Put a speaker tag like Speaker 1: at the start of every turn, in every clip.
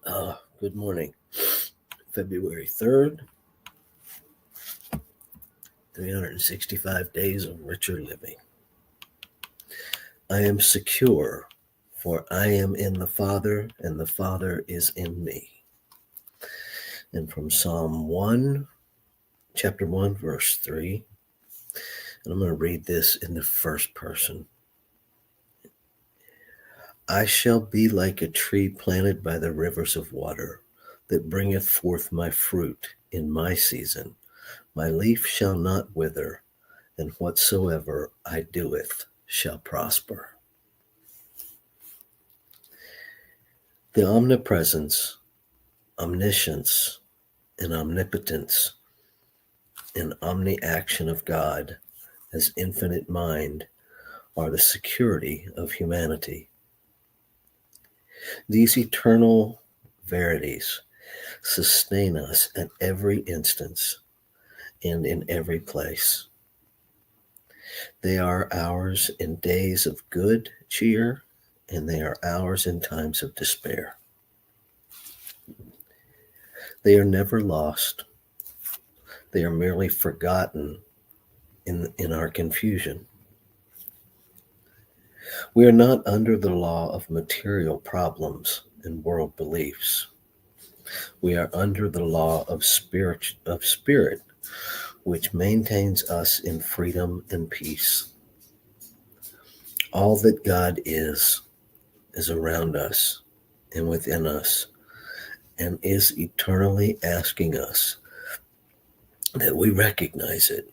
Speaker 1: Good morning. February 3rd, 365 days of richer living. I am secure, for I am in the Father, and the Father is in me. And from Psalm 1, chapter 1, verse 3, and I'm going to read this in the first person. I shall be like a tree planted by the rivers of water, that bringeth forth my fruit in my season. My leaf shall not wither, and whatsoever I doeth shall prosper. The omnipresence, omniscience, and omnipotence and omni-action of God as infinite mind are the security of humanity. These eternal verities sustain us at every instance and in every place. They are ours in days of good cheer, and they are ours in times of despair. They are never lost. They are merely forgotten in our confusion. We are not under the law of material problems and world beliefs. We are under the law of spirit, which maintains us in freedom and peace. All that God is around us and within us, and is eternally asking us that we recognize it.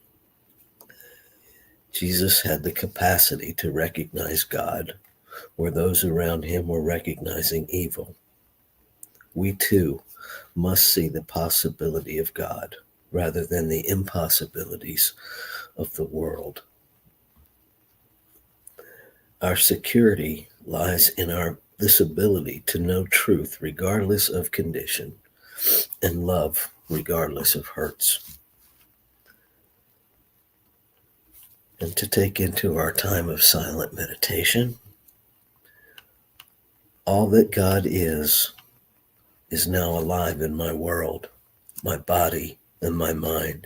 Speaker 1: Jesus had the capacity to recognize God where those around him were recognizing evil. We too must see the possibility of God rather than the impossibilities of the world. Our security lies in this ability to know truth regardless of condition and love regardless of hurts. And to take into our time of silent meditation, all that God is now alive in my world, my body, and my mind.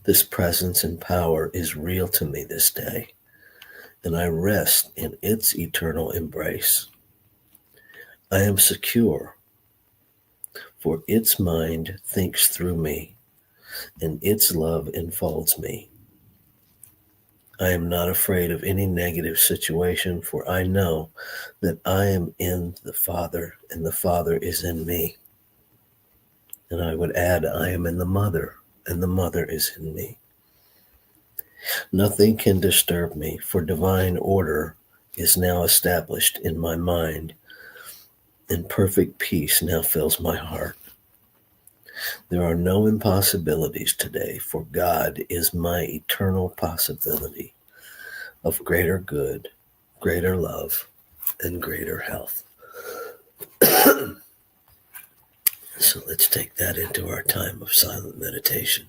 Speaker 1: This presence and power is real to me this day, and I rest in its eternal embrace. I am secure, for its mind thinks through me, and its love enfolds me. I am not afraid of any negative situation, for I know that I am in the Father, and the Father is in me. And I would add, I am in the Mother, and the Mother is in me. Nothing can disturb me, for divine order is now established in my mind, and perfect peace now fills my heart. There are no impossibilities today, for God is my eternal possibility of greater good, greater love, and greater health. So let's take that into our time of silent meditation.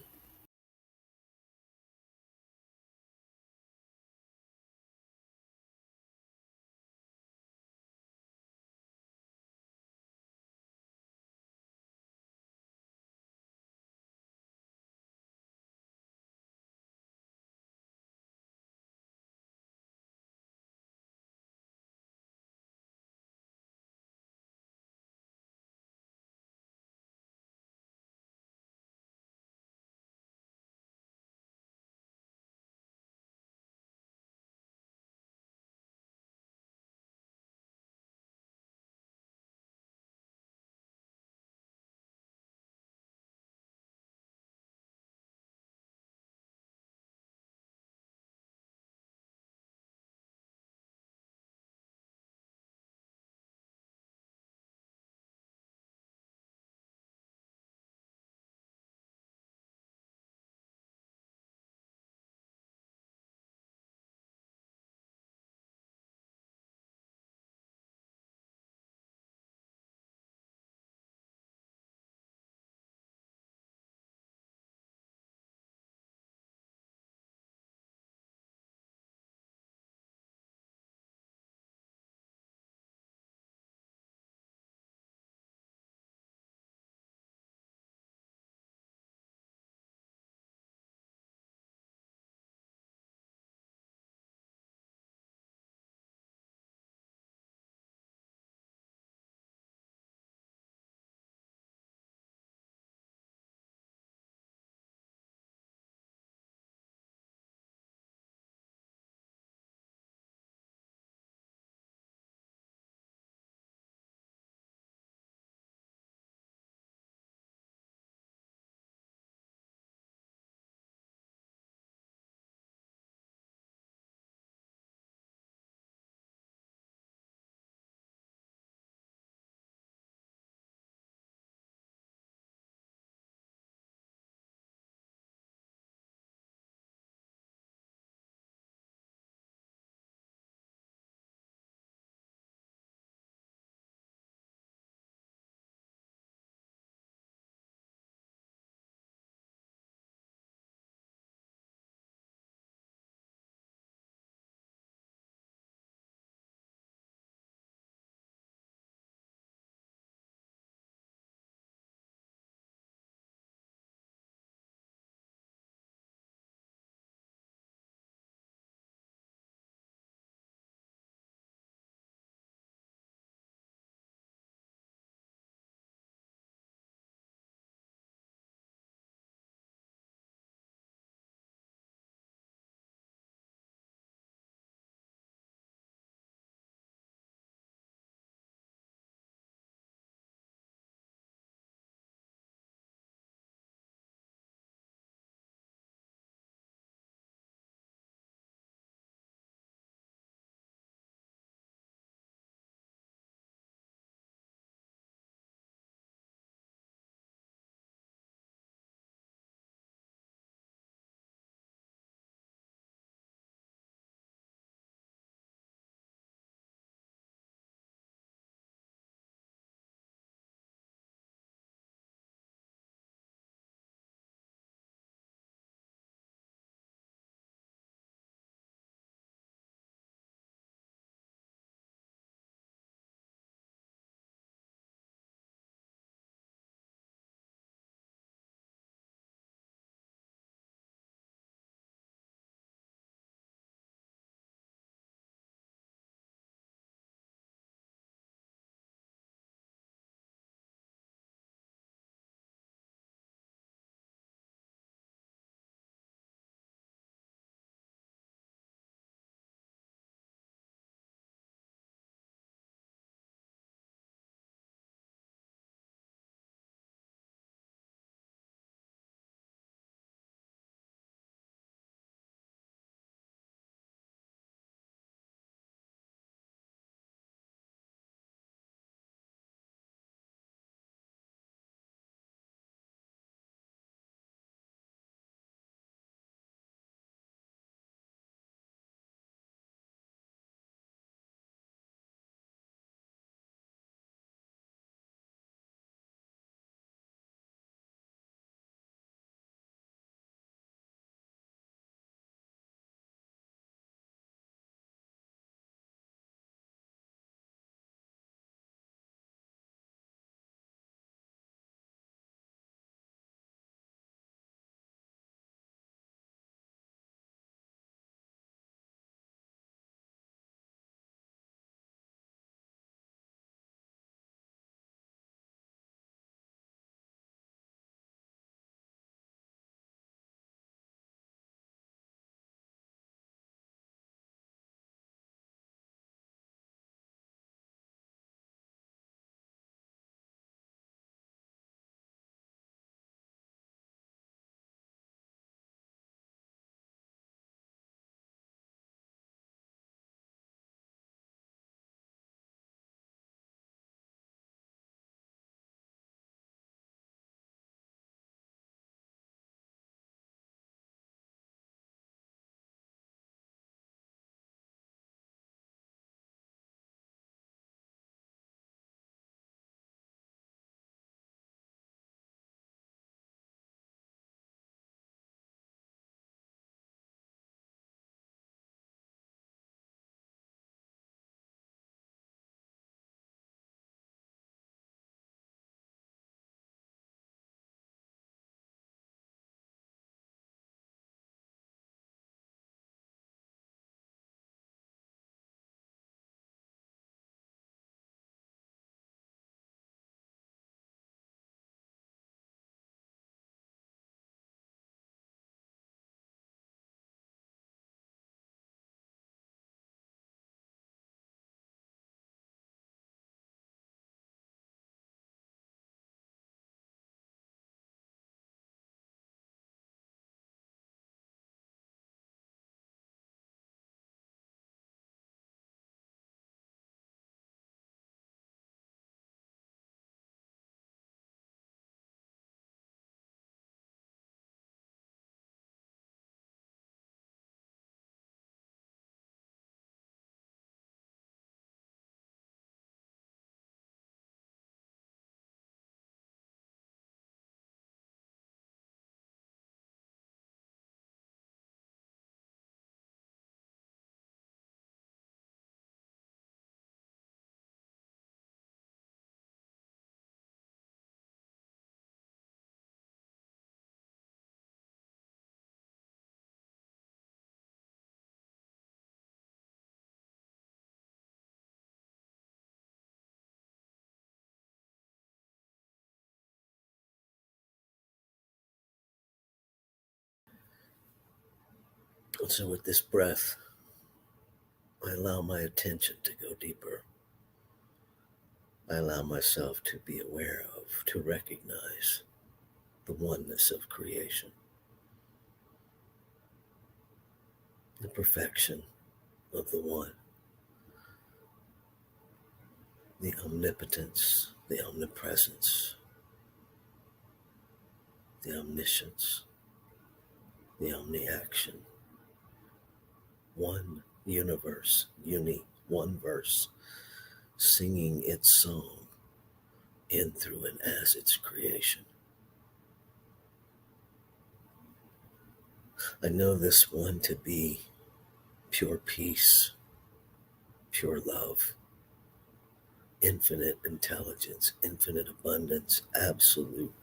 Speaker 1: So with this breath, I allow my attention to go deeper. I allow myself to be aware of, to recognize the oneness of creation, the perfection of the one, the omnipotence, the omnipresence, the omniscience, the omni-action. One universe, one verse, singing its song in, through, and as its creation. I know this one to be pure peace, pure love, infinite intelligence, infinite abundance, absolute,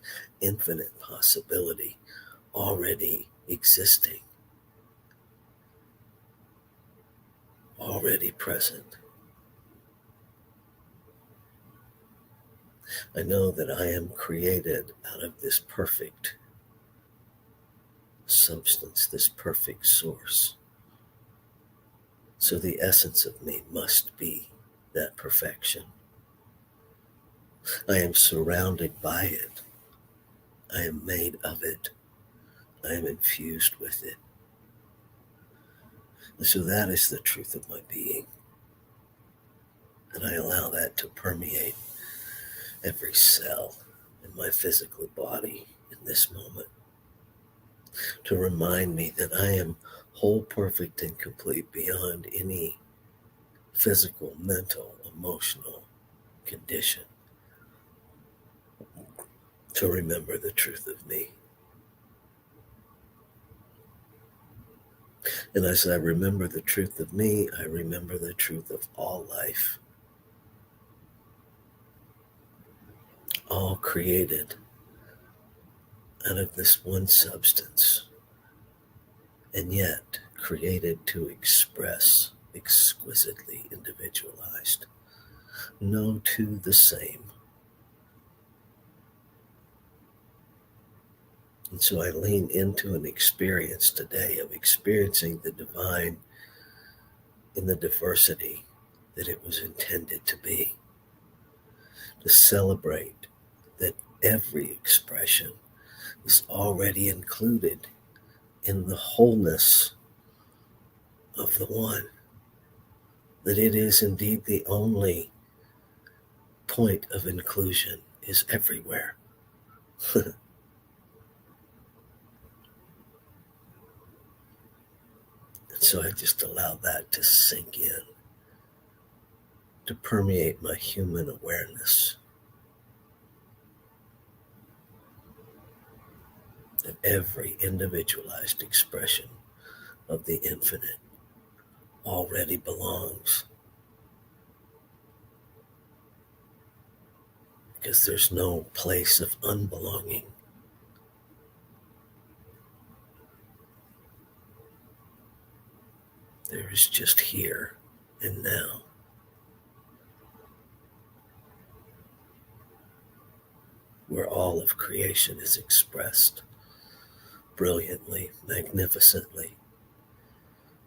Speaker 1: infinite possibility, already existing, already present. I know that I am created out of this perfect substance, this perfect source. So the essence of me must be that perfection. I am surrounded by it. I am made of it. I am infused with it. And so that is the truth of my being. And I allow that to permeate every cell in my physical body in this moment, to remind me that I am whole, perfect, and complete beyond any physical, mental, emotional condition, to remember the truth of me. And as I remember the truth of me, I remember the truth of all life, all created out of this one substance, and yet created to express exquisitely individualized, no two the same. And so I lean into an experience today of experiencing the divine in the diversity that it was intended to be, to celebrate that every expression is already included in the wholeness of the one, that it is indeed the only point of inclusion is everywhere. And so I just allow that to sink in, to permeate my human awareness, that every individualized expression of the infinite already belongs, because there's no place of unbelonging. There is just here and now, where all of creation is expressed brilliantly, magnificently,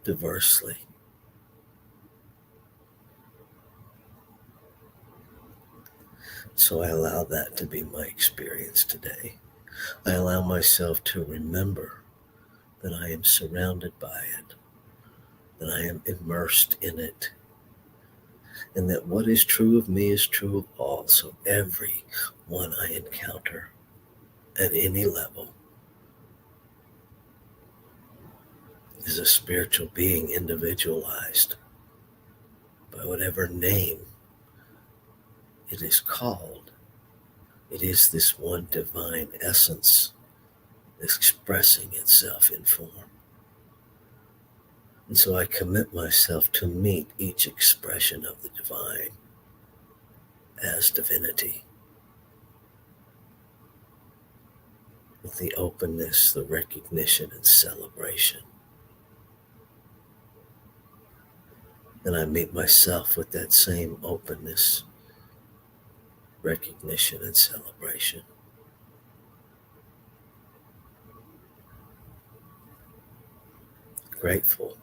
Speaker 1: diversely. So I allow that to be my experience today. I allow myself to remember that I am surrounded by it, that I am immersed in it, and that what is true of me is true of all. So every one I encounter at any level is a spiritual being individualized by whatever name it is called. It is this one divine essence expressing itself in form. And so I commit myself to meet each expression of the divine as divinity, with the openness, the recognition, and celebration. And I meet myself with that same openness, recognition, and celebration. Grateful.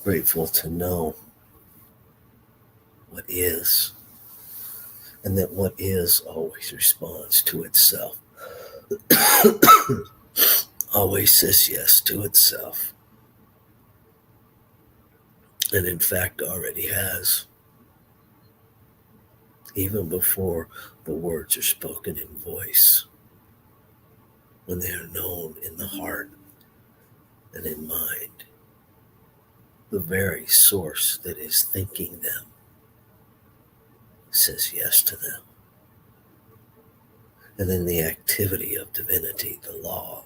Speaker 1: Grateful to know what is, and that what is always responds to itself. Always says yes to itself. And in fact already has, even before the words are spoken in voice, when they are known in the heart and in mind. The very source that is thinking them says yes to them. And then the activity of divinity, the law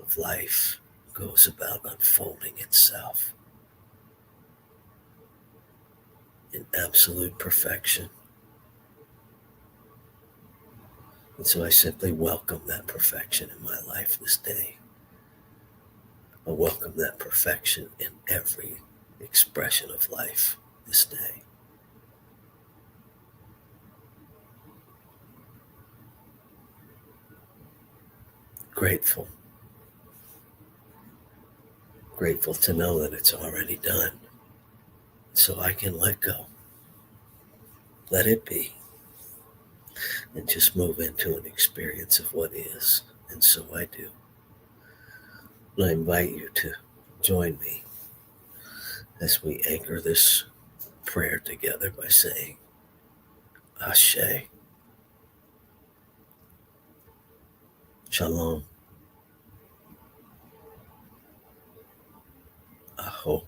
Speaker 1: of life, goes about unfolding itself in absolute perfection. And so I simply welcome that perfection in my life this day. I welcome that perfection in every expression of life this day. Grateful. Grateful to know that it's already done. So I can let go. Let it be. And just move into an experience of what is. And so I do. And I invite you to join me as we anchor this prayer together by saying, Ashe, Shalom, Aho,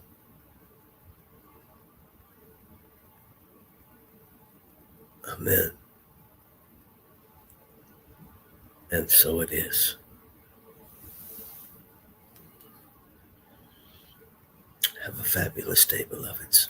Speaker 1: Amen. And so it is. Have a fabulous day, beloveds.